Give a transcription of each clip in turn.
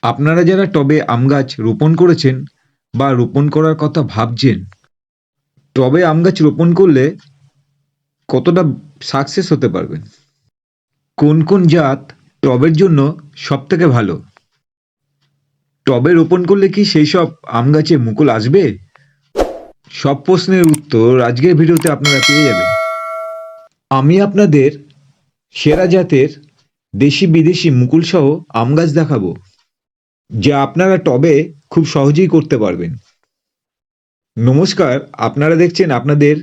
আপনারা যারা টবে আম গাছ রোপণ করেছেন বা রোপণ করার কথা ভাবছেন, টবে আম গাছ রোপণ করলে কতটা সাকসেস হতে পারবেন? কোন কোন জাত টবের জন্য সবথেকে ভালো? টবে রোপণ করলে কি সেই সব আম গাছে মুকুল আসবে? সব প্রশ্নের উত্তর আজকের ভিডিওতে আপনারা পেয়ে যাবেন। আমি আপনাদের সেরা জাতের দেশি বিদেশি মুকুল সহ আম গাছ দেখাবো, যা আপনারা টবে খুব সহজেই করতে পারবেন। নমস্কার, আপনারা দেখছেন আপনাদের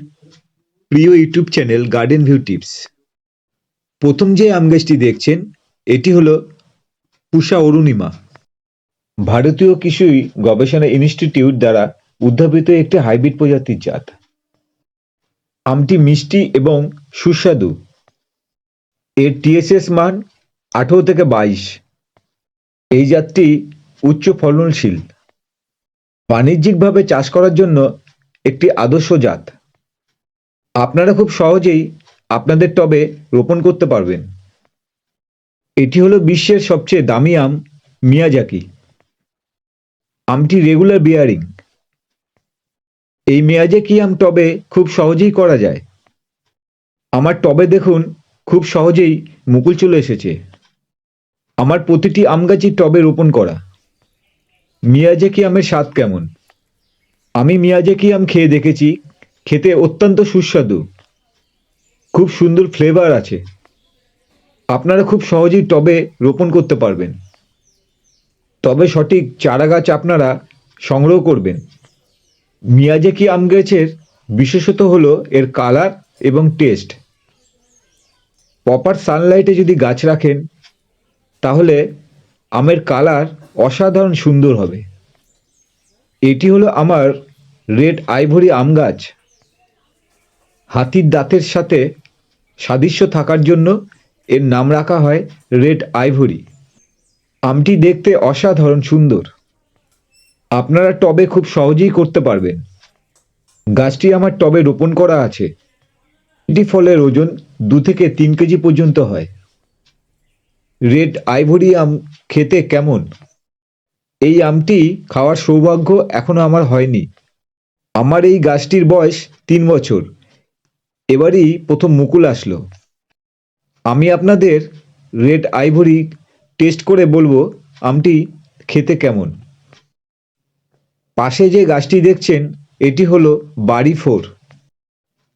প্রিয় YouTube channel garden view tips. প্রথম যে আম গাছটি দেখছেন, এটি হলো পুষা অরুণিমা। ভারতীয় কৃষি গবেষণা ইনস্টিটিউট দ্বারা উদ্ভাবিত একটি হাইব্রিড প্রজাতির জাত। আমটি মিষ্টি এবং সুস্বাদু। এর টিএসএস মান 18 থেকে 22। এই জাতটি উচ্চ ফলনশীল, বাণিজ্যিকভাবে চাষ করার জন্য একটি আদর্শ জাত। আপনারা খুব সহজেই আপনাদের টবে রোপণ করতে পারবেন। এটি হলো বিশ্বের সবচেয়ে দামি আম, মিয়াজাকি। আমটি রেগুলার বিয়ারিং। এই মিয়াজাকি আম টবে খুব সহজেই করা যায়। আমার টবে দেখুন, খুব সহজেই মুকুল চলে এসেছে। আমার প্রতিটি আম গাছই টবে রোপণ করা। মিয়াজাকি আমের স্বাদ কেমন? আমি মিয়াজাকি আম খেয়ে দেখেছি, খেতে অত্যন্ত সুস্বাদু, খুব সুন্দর ফ্লেভার আছে। আপনারা খুব সহজেই টবে রোপণ করতে পারবেন। তবে সঠিক চারা গাছ আপনারা সংগ্রহ করবেন। মিয়াজাকি আম গাছের বিশেষত হলো এর কালার এবং টেস্ট। প্রপার সানলাইটে যদি গাছ রাখেন, তাহলে আমের কালার অসাধারণ সুন্দর হবে। এটি হলো আমার রেড আইভরি আম গাছ। হাতির দাঁতের সাথে সাদৃশ্য থাকার জন্য এর নাম রাখা হয় রেড আইভরি। আমটি দেখতে অসাধারণ সুন্দর। আপনারা টবে খুব সহজেই করতে পারবেন। গাছটি আমার টবে রোপণ করা আছে। এটি ফলের ওজন 2 থেকে 3 কেজি পর্যন্ত হয়। রেড আইভরি আম খেতে কেমন? এই আমটি খাওয়ার সৌভাগ্য এখনো আমার হয়নি। আমার এই গাছটির বয়স 3 বছর। এবারই প্রথম মুকুল আসলো। আমি আপনাদের রেড আইভরি টেস্ট করে বলবো আমটি খেতে কেমন। পাশে যে গাছটি দেখছেন, এটি হলো বাড়ি 4।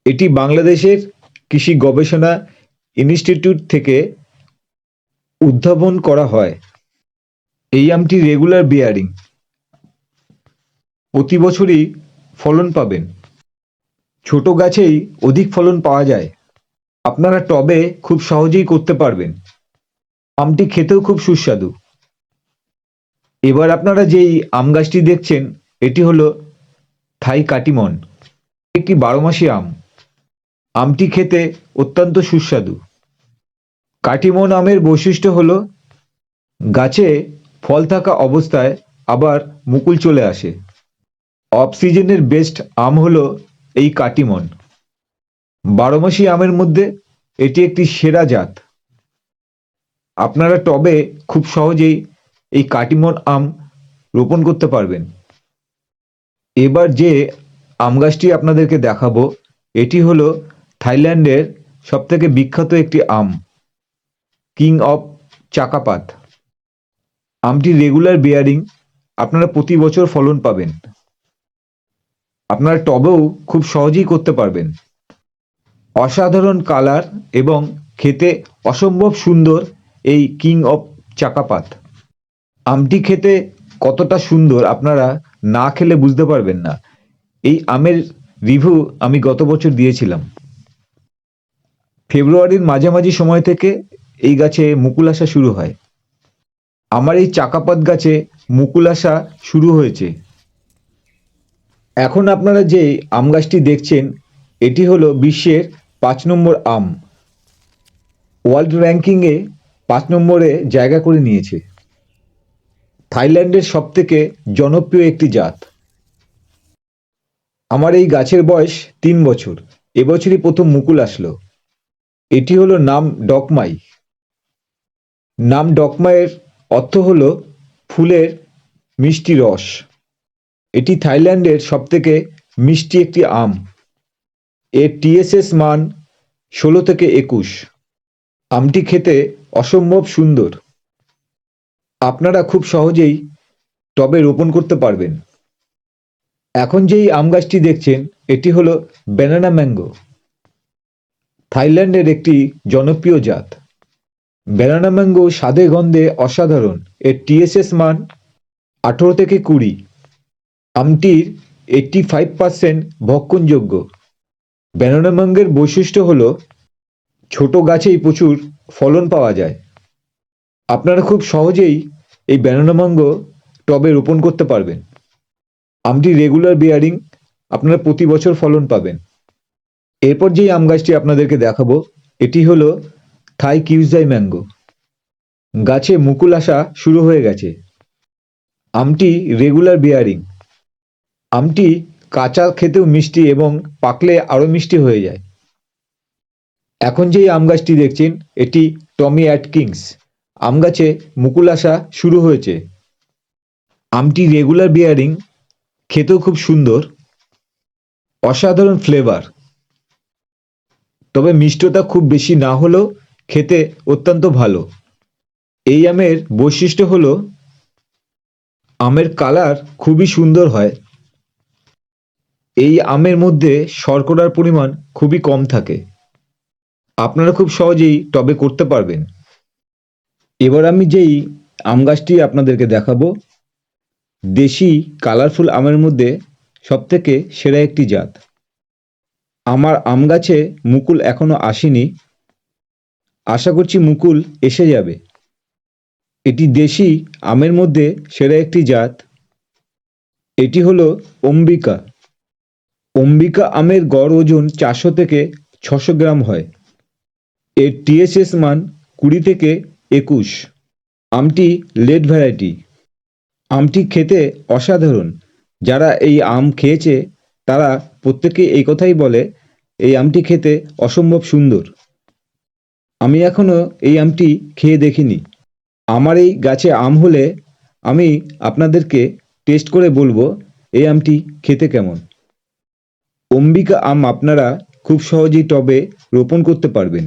এটি বাংলাদেশের কৃষি গবেষণা ইনস্টিটিউট থেকে উদ্ভাবন করা হয়। এই আমটি রেগুলার বিয়ারিং, প্রতি বছরই ফলন পাবেন। ছোট গাছেই অধিক ফলন পাওয়া যায়। আপনারা টবে খুব সহজেই করতে পারবেন। আমটি খেতেও খুব সুস্বাদু। এবার আপনারা যেই আম গাছটি দেখছেন, এটি হলো থাই কাটিমন। একটি 12 মাসি আম। আমটি খেতে অত্যন্ত সুস্বাদু। কাটিমন আমের বৈশিষ্ট্য হলো গাছে ফল থাকা অবস্থায় আবার মুকুল চলে আসে। অফ সিজনের বেস্ট আম হলো এই কাটিমন। 12 মাসি আমের মধ্যে এটি একটি সেরা জাত। আপনারা টবে খুব সহজেই এই কাটিমন আম রোপণ করতে পারবেন। এবার যে আম গাছটি আপনাদেরকে দেখাবো, এটি হলো থাইল্যান্ডের সবথেকে বিখ্যাত একটি আম, কিং অফ চাকাপাত। আমটি রেগুলার বিয়ারিং। আপনারা প্রতি বছর ফলন পাবেন। আপনারা টবেও খুব সহজেই করতে পারবেন। অসাধারণ কালার এবং খেতে অসম্ভব সুন্দর এই কিং অফ চাকাপাত। আমটি খেতে কতটা সুন্দর আপনারা না খেলে বুঝতে পারবেন না। এই আমের রিভিউ আমি গত বছর দিয়েছিলাম। ফেব্রুয়ারির মাঝামাঝি সময় থেকে এই গাছে মুকুল আসা শুরু হয়। আমার এই চাকাপাত গাছে মুকুল আসা শুরু হয়েছে। এখন আপনারা যে আম গাছটি দেখছেন, এটি হলো বিশ্বের 5 নম্বর আম। ওয়ার্ল্ড র্যাঙ্কিংয়ে 5 নম্বরে জায়গা করে নিয়েছে। থাইল্যান্ডের সবথেকে জনপ্রিয় একটি জাত। আমার এই গাছের বয়স 3 বছর। এবছরই প্রথম মুকুল আসলো। এটি হলো নাম ডকমাই। নাম ডকমাইয়ের অর্থ হলো ফুলের মিষ্টি রস। এটি থাইল্যান্ডের সবথেকে মিষ্টি একটি আম। এর টিএসএস মান ১৬ থেকে ২১। আমটি খেতে অসম্ভব সুন্দর। আপনারা খুব সহজেই টবে রোপণ করতে পারবেন। এখন যেই আম গাছটি দেখছেন এটি হলো ব্যানানা ম্যাঙ্গো। থাইল্যান্ডের একটি জনপ্রিয় জাত। ব্যানানা ম্যাঙ্গো স্বাদে গন্ধে অসাধারণ। এর টিএসএস মান ১৮ থেকে ২০। আমটির 85% ভক্ষণযোগ্য। ব্যানানা ম্যাঙ্গোর বৈশিষ্ট্য হলো ছোট গাছেই প্রচুর ফলন পাওয়া যায়। আপনারা খুব সহজেই এই ব্যানানা ম্যাঙ্গো টবে রোপণ করতে পারবেন। আমটি রেগুলার বিয়ারিং, আপনারা প্রতি বছর ফলন পাবেন। এরপর যেই আম গাছটি আপনাদেরকে দেখাবো এটি হলো থাই কিউজাই ম্যাঙ্গো। গাছে মুকুল আসা শুরু হয়ে গেছে। আমটি রেগুলার বিয়ারিং। আমটি কাঁচা খেতেও মিষ্টি এবং পাকলে আরও মিষ্টি হয়ে যায়। এখন যেই আম গাছটি দেখছেন এটি টমি অ্যাটকিন্স। আম গাছে মুকুল আসা শুরু হয়েছে। আমটি রেগুলার বিয়ারিং, খেতেও খুব সুন্দর, অসাধারণ ফ্লেভার। তবে মিষ্টতা খুব বেশি না হলেও খেতে অত্যন্ত ভালো। এই আমের বৈশিষ্ট্য হলো আমের কালার খুবই সুন্দর হয়। এই আমের মধ্যে শর্করার পরিমাণ খুবই কম থাকে। আপনারা খুব সহজেই টবে করতে পারবেন। এবার আমি যেই আম গাছটি আপনাদেরকে দেখাবো দেশি কালারফুল আমের মধ্যে সবথেকে সেরা একটি জাত। আমার আম গাছে মুকুল এখনো আসেনি, আশা করছি মুকুল এসে যাবে। এটি দেশি আমের মধ্যে সেরা একটি জাত। এটি হলো অম্বিকা। অম্বিকা আমের গড় ওজন ৪০০ থেকে ৬০০ গ্রাম হয়। এর টিএসএস মান ২০ থেকে ২১। আমটি লেট ভ্যারাইটি। আমটি খেতে অসাধারণ। যারা এই আম খেয়েছে তারা প্রত্যেকেই এই কথাই বলে এই আমটি খেতে অসম্ভব সুন্দর। আমি এখনো এই আমটি খেয়ে দেখিনি। আমার এই গাছে আম হলে আমি আপনাদেরকে টেস্ট করে বলবো এই আমটি খেতে কেমন। অম্বিকা আম আপনারা খুব সহজেই টবে রোপণ করতে পারবেন।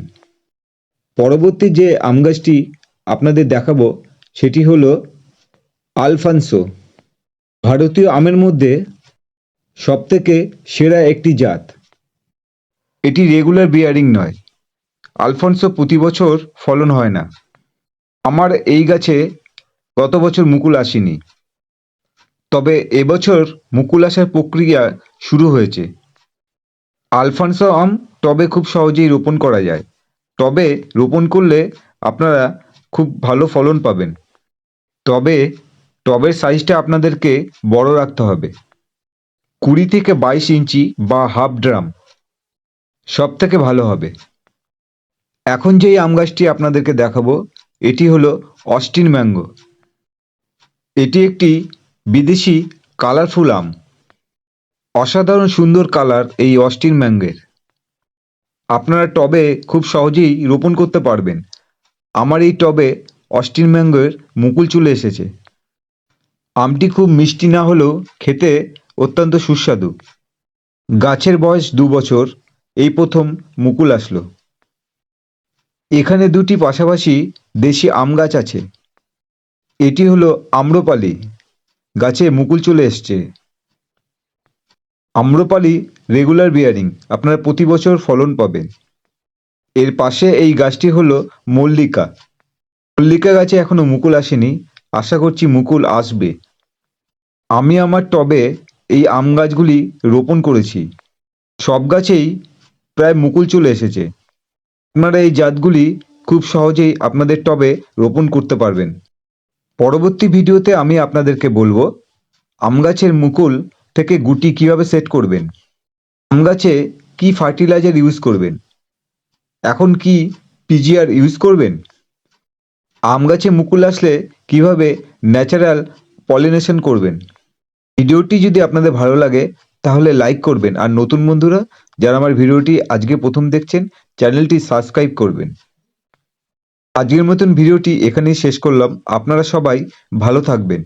পরবর্তী যে আম গাছটি আপনাদের দেখাবো সেটি হলো আলফানসো। ভারতীয় আমের মধ্যে সবথেকে সেরা একটি জাত। এটি রেগুলার বিয়ারিং নয়। আলফানসো প্রতি বছর ফলন হয় না। আমার এই গাছে গত বছর মুকুল আসেনি, তবে এবছর মুকুল আসার প্রক্রিয়া শুরু হয়েছে। আলফানসো আম টবে খুব সহজেই রোপণ করা যায়। টবে রোপণ করলে আপনারা খুব ভালো ফলন পাবেন। তবে টবের সাইজটা আপনাদেরকে বড় রাখতে হবে। ২০ থেকে ২২ ইঞ্চি বা হাফ ড্রাম সব থেকে ভালো হবে। এখন যেই আম গাছটি আপনাদেরকে দেখাবো এটি হলো অস্টিন ম্যাঙ্গো। এটি একটি বিদেশি কালারফুল আম। অসাধারণ সুন্দর কালার এই অস্টিন ম্যাঙ্গোর। আপনারা টবে খুব সহজেই রোপণ করতে পারবেন। আমার এই টবে অস্টিন ম্যাঙ্গোর মুকুল চলে এসেছে। আমটি খুব মিষ্টি না হলেও খেতে অত্যন্ত সুস্বাদু। গাছের বয়স ২ বছর, এই প্রথম মুকুল আসলো। এখানে দুটি পাশাপাশি দেশি আম গাছ আছে। এটি হলো আম্রপালি, গাছে মুকুল চলে এসছে। আম্রপালি রেগুলার বিয়ারিং, আপনারা প্রতি বছর ফলন পাবেন। এর পাশে এই গাছটি হলো মল্লিকা। মল্লিকা গাছে এখনো মুকুল আসেনি, আশা করছি মুকুল আসবে। আমি আমার টবে এই আম গাছগুলি রোপণ করেছি। সব গাছেই প্রায় মুকুল চলে এসেছে। আপনারা এই জাতগুলি খুব সহজেই আপনাদের টবে রোপণ করতে পারবেন। পরবর্তী ভিডিওতে আমি আপনাদেরকে বলবো আম গাছের মুকুল থেকে গুটি কিভাবে সেট করবেন, আম গাছে কি ফার্টিলাইজার ইউজ করবেন, এখন কি পিজিআর ইউজ করবেন, আম গাছে মুকুল আসলে কিভাবে ন্যাচারাল পলিনেশন করবেন। ভিডিওটি যদি আপনাদের ভালো লাগে তাহলে লাইক করবেন, আর নতুন বন্ধুরা যারা আমার ভিডিওটি আজকে প্রথম দেখছেন চ্যানেলটি সাবস্ক্রাইব করবেন। আজকের মতন ভিডিওটি এখানেই শেষ করলাম। আপনারা সবাই ভালো থাকবেন।